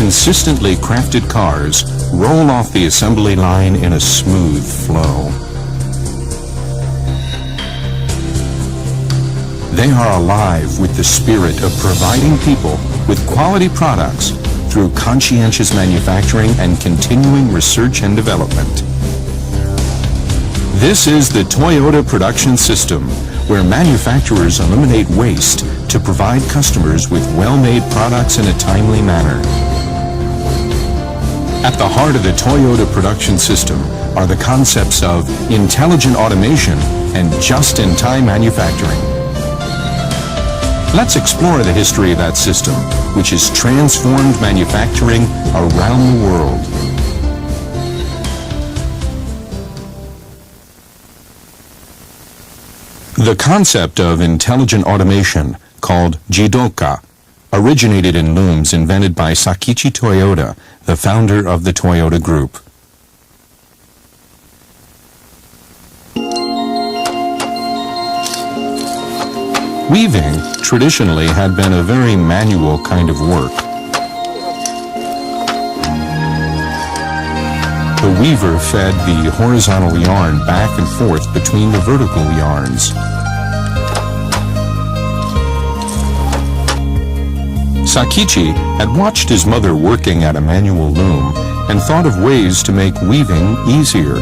consistently crafted cars roll off the assembly line in a smooth flow. They are alive with the spirit of providing people with quality products through conscientious manufacturing and continuing research and development. This is the Toyota production system, where manufacturers eliminate waste to provide customers with well-made products in a timely manner. At the heart of the Toyota production system are the concepts of intelligent automation and just-in-time manufacturing. Let's explore the history of that system, which has transformed manufacturing around the world. The concept of intelligent automation, called Jidoka, originated in looms invented by Sakichi Toyoda, the founder of the Toyota Group. Weaving traditionally had been a very manual kind of work. The weaver fed the horizontal yarn back and forth between the vertical yarns. Sakichi had watched his mother working at a manual loom and thought of ways to make weaving easier.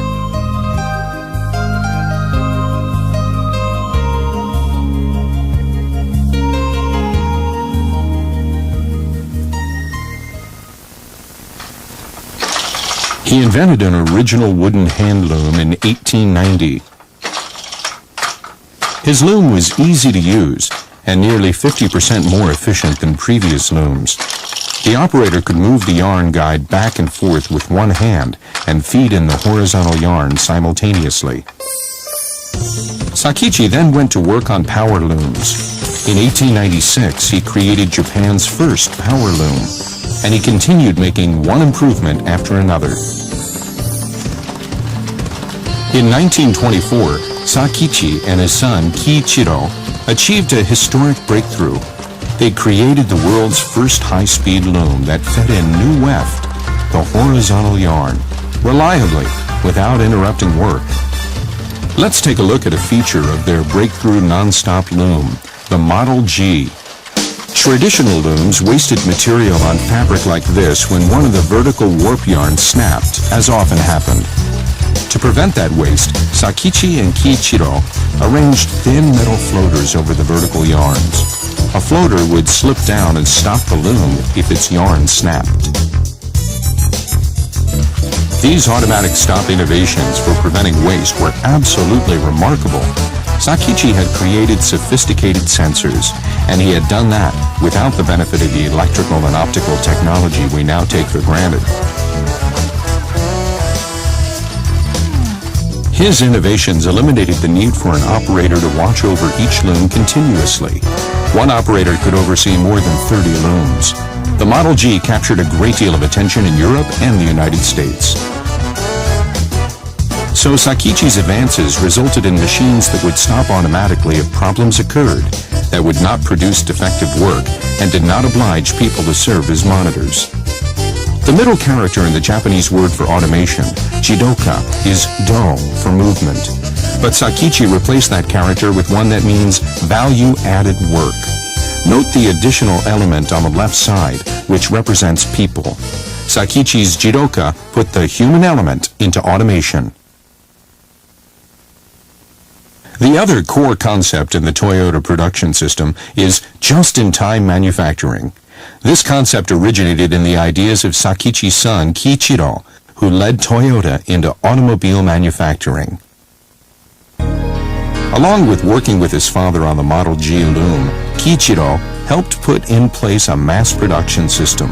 He invented an original wooden hand loom in 1890. His loom was easy to use and nearly 50% more efficient than previous looms. The operator could move the yarn guide back and forth with one hand and feed in the horizontal yarn simultaneously. Sakichi then went to work on power looms. In 1896, he created Japan's first power loom, and he continued making one improvement after another. In 1924, Sakichi and his son Kiichiro achieved a historic breakthrough. They created the world's first high-speed loom that fed in new weft, the horizontal yarn, reliably, without interrupting work. Let's take a look at a feature of their breakthrough non-stop loom, the Model G. Traditional looms wasted material on fabric like this when one of the vertical warp yarns snapped, as often happened. To prevent that waste, Sakichi and Kiichiro arranged thin metal floaters over the vertical yarns. A floater would slip down and stop the loom if its yarn snapped. These automatic stop innovations for preventing waste were absolutely remarkable. Sakichi had created sophisticated sensors, and he had done that without the benefit of the electrical and optical technology we now take for granted. His innovations eliminated the need for an operator to watch over each loom continuously. One operator could oversee more than 30 looms. The Model G captured a great deal of attention in Europe and the United States. So Sakichi's advances resulted in machines that would stop automatically if problems occurred, that would not produce defective work, and did not oblige people to serve as monitors. The middle character in the Japanese word for automation, jidoka, is do for movement. But Sakichi replaced that character with one that means value-added work. Note the additional element on the left side, which represents people. Sakichi's jidoka put the human element into automation. The other core concept in the Toyota production system is just-in-time manufacturing. This concept originated in the ideas of Sakichi's son, Kiichiro, who led Toyota into automobile manufacturing. Along with working with his father on the Model G loom, Kiichiro helped put in place a mass production system.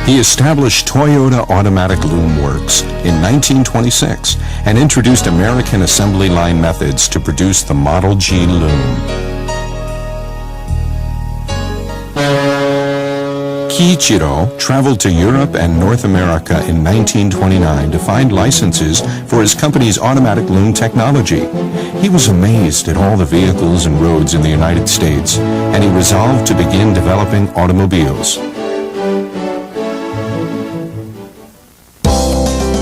He established Toyota Automatic Loom Works in 1926 and introduced American assembly line methods to produce the Model G loom. Kiichiro traveled to Europe and North America in 1929 to find licenses for his company's automatic loom technology. He was amazed at all the vehicles and roads in the United States, and he resolved to begin developing automobiles.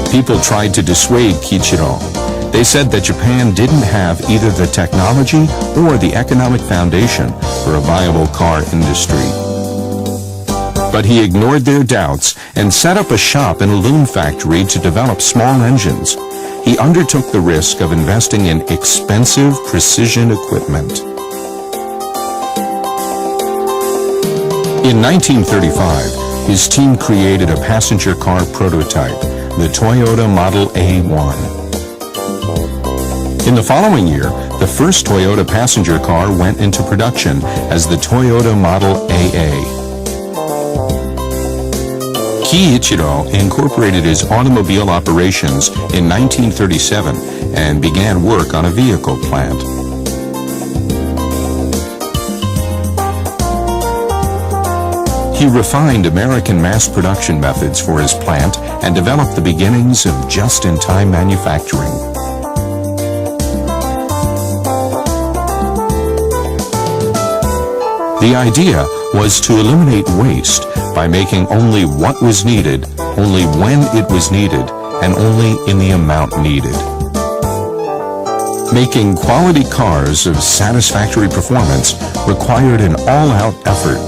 People tried to dissuade Kiichiro. They said that Japan didn't have either the technology or the economic foundation for a viable car industry. But he ignored their doubts and set up a shop in a loom factory to develop small engines. He undertook the risk of investing in expensive precision equipment. In 1935, his team created a passenger car prototype, the Toyota Model A1. In the following year, the first Toyota passenger car went into production as the Toyota Model AA. Kiichiro incorporated his automobile operations in 1937 and began work on a vehicle plant. He refined American mass production methods for his plant and developed the beginnings of just-in-time manufacturing. The idea was to eliminate waste by making only what was needed, only when it was needed, and only in the amount needed. Making quality cars of satisfactory performance required an all-out effort.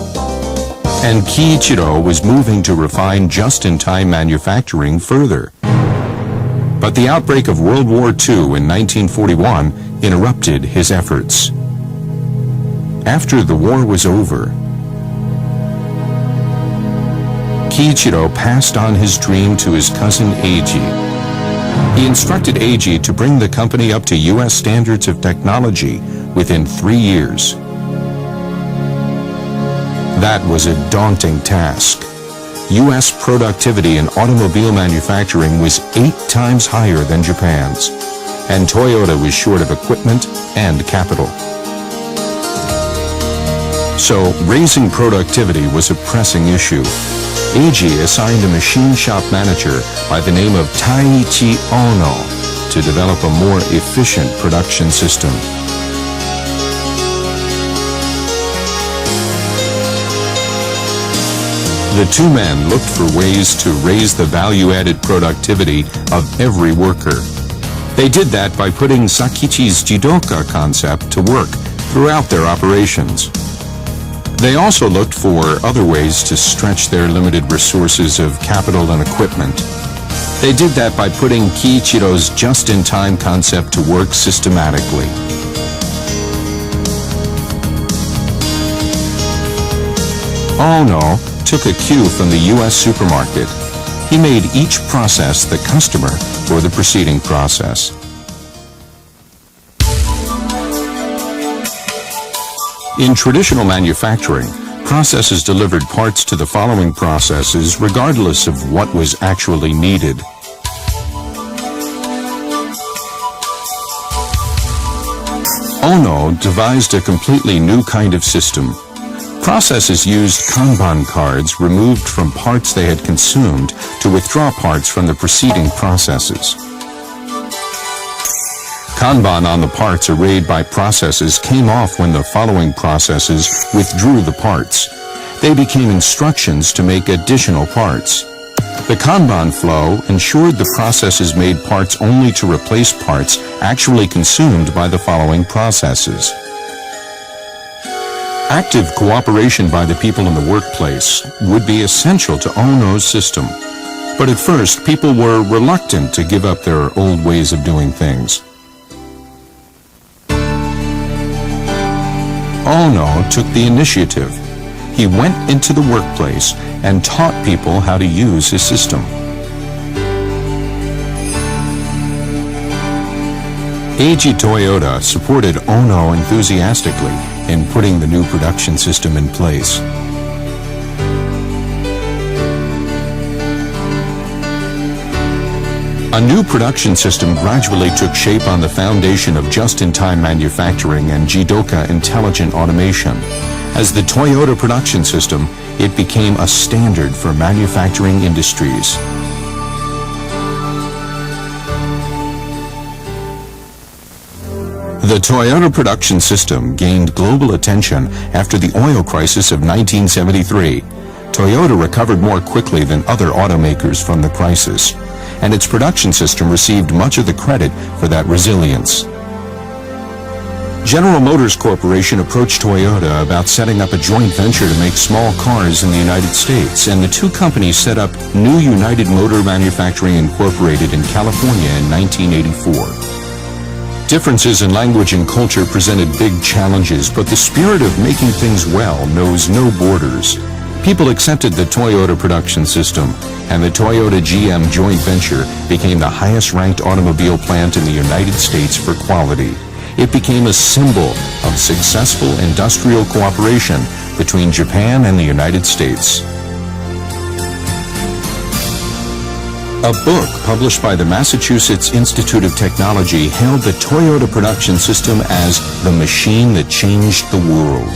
And Kiichiro was moving to refine just-in-time manufacturing further. But the outbreak of World War II in 1941 interrupted his efforts. After the war was over, Kiichiro passed on his dream to his cousin Eiji. He instructed Eiji to bring the company up to U.S. standards of technology within 3 years. That was a daunting task. U.S. productivity in automobile manufacturing was 8 times higher than Japan's, and Toyota was short of equipment and capital. So, raising productivity was a pressing issue. Eiji assigned a machine shop manager by the name of Taiichi Ono to develop a more efficient production system. The two men looked for ways to raise the value-added productivity of every worker. They did that by putting Sakichi's Jidoka concept to work throughout their operations. They also looked for other ways to stretch their limited resources of capital and equipment. They did that by putting Kiichiro's just-in-time concept to work systematically. Ono took a cue from the U.S. supermarket. He made each process the customer for the preceding process. In traditional manufacturing, processes delivered parts to the following processes regardless of what was actually needed. Ono devised a completely new kind of system. Processes used Kanban cards removed from parts they had consumed to withdraw parts from the preceding processes. Kanban on the parts arrayed by processes came off when the following processes withdrew the parts. They became instructions to make additional parts. The Kanban flow ensured the processes made parts only to replace parts actually consumed by the following processes. Active cooperation by the people in the workplace would be essential to Ono's system. But at first, people were reluctant to give up their old ways of doing things. Ono took the initiative. He went into the workplace and taught people how to use his system. Eiji Toyota supported Ono enthusiastically in putting the new production system in place. A new production system gradually took shape on the foundation of just-in-time manufacturing and Jidoka intelligent automation. As the Toyota production system, it became a standard for manufacturing industries. The Toyota production system gained global attention after the oil crisis of 1973. Toyota recovered more quickly than other automakers from the crisis, and its production system received much of the credit for that resilience. General Motors Corporation approached Toyota about setting up a joint venture to make small cars in the United States, and the two companies set up New United Motor Manufacturing Incorporated in California in 1984. Differences in language and culture presented big challenges, but the spirit of making things well knows no borders. People accepted the Toyota production system, and the Toyota GM joint venture became the highest-ranked automobile plant in the United States for quality. It became a symbol of successful industrial cooperation between Japan and the United States. A book published by the Massachusetts Institute of Technology hailed the Toyota production system as the machine that changed the world.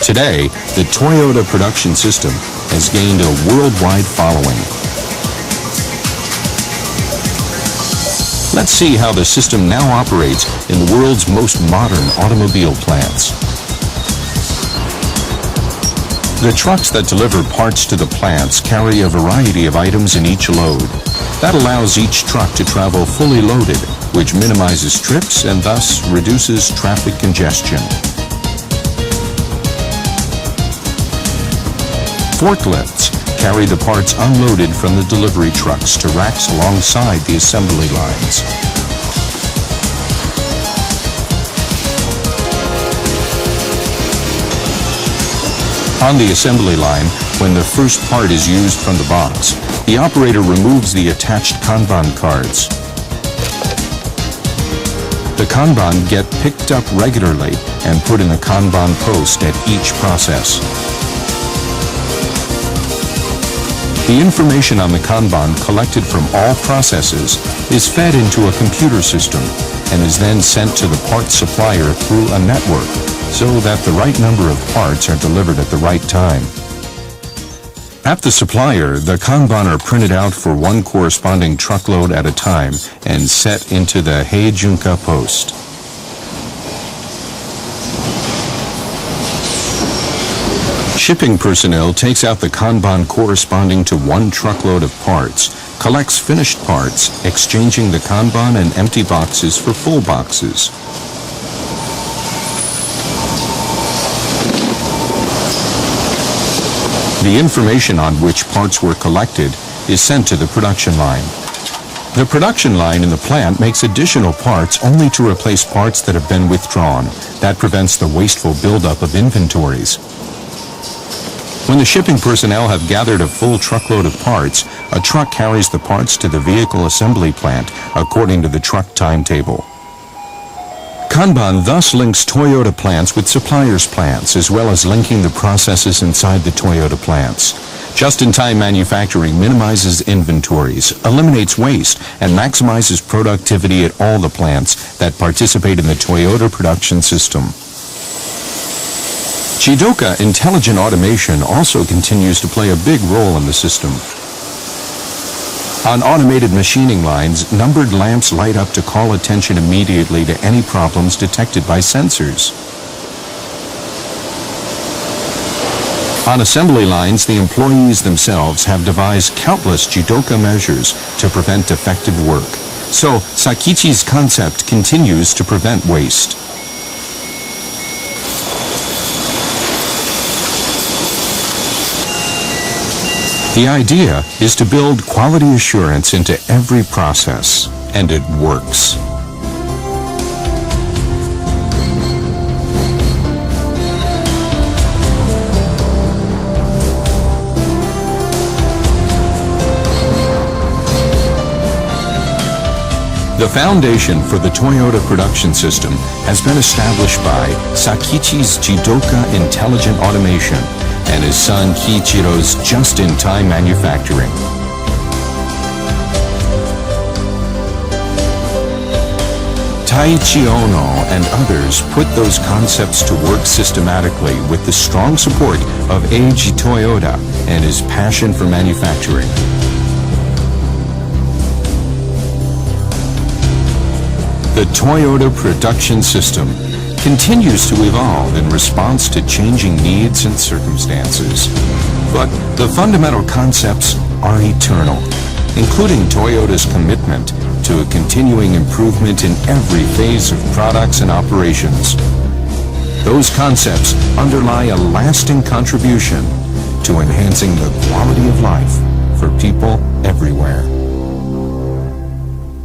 Today, the Toyota production system has gained a worldwide following. Let's see how the system now operates in the world's most modern automobile plants. The trucks that deliver parts to the plants carry a variety of items in each load. That allows each truck to travel fully loaded, which minimizes trips and thus reduces traffic congestion. Forklifts carry the parts unloaded from the delivery trucks to racks alongside the assembly lines. On the assembly line, when the first part is used from the box, the operator removes the attached Kanban cards. The Kanban get picked up regularly and put in a Kanban post at each process. The information on the Kanban collected from all processes is fed into a computer system and is then sent to the parts supplier through a network, so that the right number of parts are delivered at the right time. At the supplier, the Kanban are printed out for one corresponding truckload at a time and set into the Heijunka post. Shipping personnel takes out the Kanban corresponding to one truckload of parts, collects finished parts, exchanging the Kanban and empty boxes for full boxes. The information on which parts were collected is sent to the production line. The production line in the plant makes additional parts only to replace parts that have been withdrawn. That prevents the wasteful buildup of inventories. When the shipping personnel have gathered a full truckload of parts, a truck carries the parts to the vehicle assembly plant according to the truck timetable. Kanban thus links Toyota plants with suppliers' plants, as well as linking the processes inside the Toyota plants. Just-in-time manufacturing minimizes inventories, eliminates waste, and maximizes productivity at all the plants that participate in the Toyota production system. Jidoka Intelligent Automation also continues to play a big role in the system. On automated machining lines, numbered lamps light up to call attention immediately to any problems detected by sensors. On assembly lines, the employees themselves have devised countless Jidoka measures to prevent defective work. So, Sakichi's concept continues to prevent waste. The idea is to build quality assurance into every process, and it works. The foundation for the Toyota production system has been established by Sakichi's Jidoka Intelligent Automation and his son Kiichiro's just-in-time manufacturing. Taiichi Ono and others put those concepts to work systematically with the strong support of Eiji Toyoda and his passion for manufacturing. The Toyota production system continues to evolve in response to changing needs and circumstances. But the fundamental concepts are eternal, including Toyota's commitment to a continuing improvement in every phase of products and operations. Those concepts underlie a lasting contribution to enhancing the quality of life for people everywhere.